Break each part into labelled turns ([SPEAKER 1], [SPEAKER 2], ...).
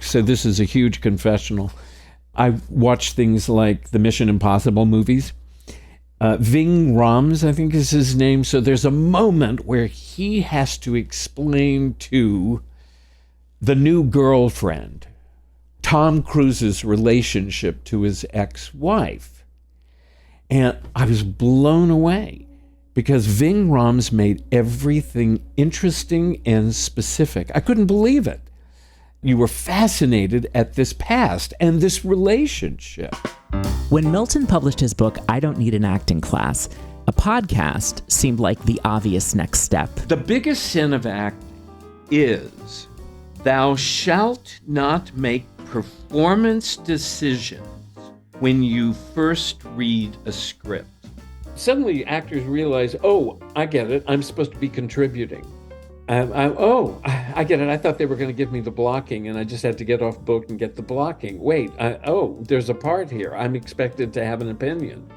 [SPEAKER 1] So this is a huge confessional. I watched things like the Mission Impossible movies. Ving Rhames, I think is his name. So there's a moment where he has to explain to the new girlfriend Tom Cruise's relationship to his ex-wife. And I was blown away because Ving Rhames made everything interesting and specific. I couldn't believe it. You were fascinated at this past and this relationship.
[SPEAKER 2] When Milton published his book, I Don't Need an Acting Class, a podcast seemed like the obvious next step.
[SPEAKER 1] The biggest sin of acting is thou shalt not make performance decisions when you first read a script. Suddenly actors realize, oh, I get it. I'm supposed to be contributing. I get it. I thought they were going to give me the blocking and I just had to get off book and get the blocking. Wait, there's a part here. I'm expected to have an opinion.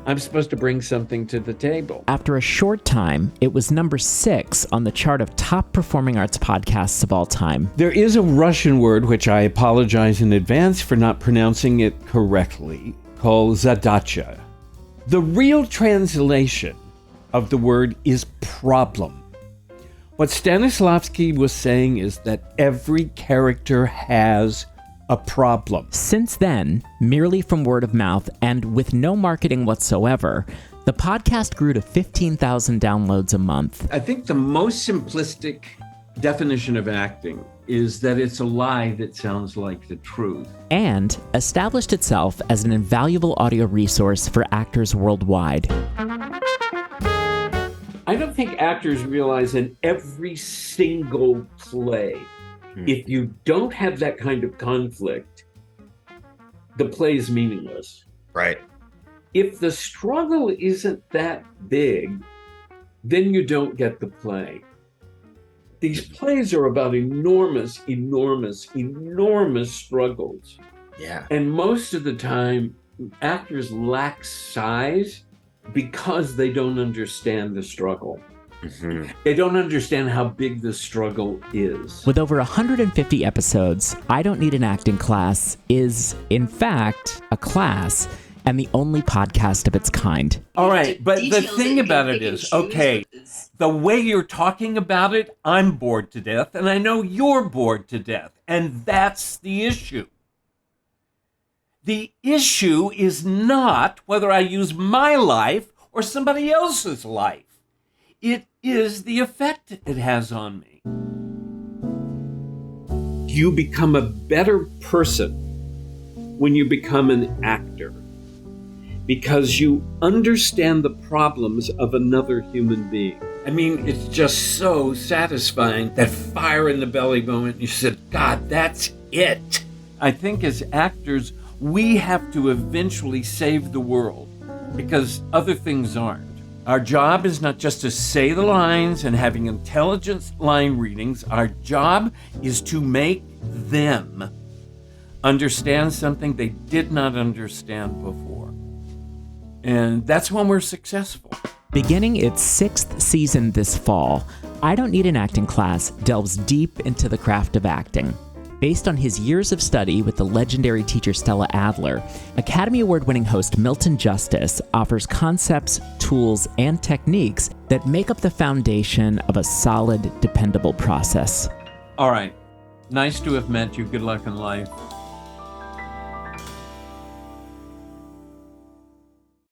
[SPEAKER 1] I'm supposed to bring something to the table.
[SPEAKER 2] After a short time, it was number 6 on the chart of top performing arts podcasts of all time.
[SPEAKER 1] There is a Russian word, which I apologize in advance for not pronouncing it correctly, called zadacha. The real translation of the word is problem. What Stanislavski was saying is that every character has a problem.
[SPEAKER 2] Since then, merely from word of mouth and with no marketing whatsoever, the podcast grew to 15,000 downloads a month.
[SPEAKER 1] I think the most simplistic definition of acting is that it's a lie that sounds like the truth.
[SPEAKER 2] And established itself as an invaluable audio resource for actors worldwide.
[SPEAKER 1] I don't think actors realize in every single play, if you don't have that kind of conflict, the play is meaningless.
[SPEAKER 3] Right.
[SPEAKER 1] If the struggle isn't that big, then you don't get the play. These plays are about enormous, enormous, enormous struggles.
[SPEAKER 3] Yeah.
[SPEAKER 1] And most of the time, actors lack size because they don't understand the struggle. Mm-hmm. They don't understand how big the struggle is.
[SPEAKER 2] With over 150 episodes, I Don't Need an Acting Class is, in fact, a class and the only podcast of its kind.
[SPEAKER 1] All right, but the thing about it is, okay, the way you're talking about it, I'm bored to death, and I know you're bored to death, and that's the issue. The issue is not whether I use my life or somebody else's life. It is the effect it has on me. You become a better person when you become an actor because you understand the problems of another human being. I mean, it's just so satisfying, that fire in the belly moment. You said, God, that's it. I think as actors, we have to eventually save the world because other things aren't. Our job is not just to say the lines and having intelligent line readings. Our job is to make them understand something they did not understand before. And that's when we're successful.
[SPEAKER 2] Beginning its 6th season this fall, I Don't Need an Acting Class delves deep into the craft of acting. Based on his years of study with the legendary teacher Stella Adler, Academy Award-winning host Milton Justice offers concepts, tools, and techniques that make up the foundation of a solid, dependable process.
[SPEAKER 1] All right. Nice to have met you. Good luck in life.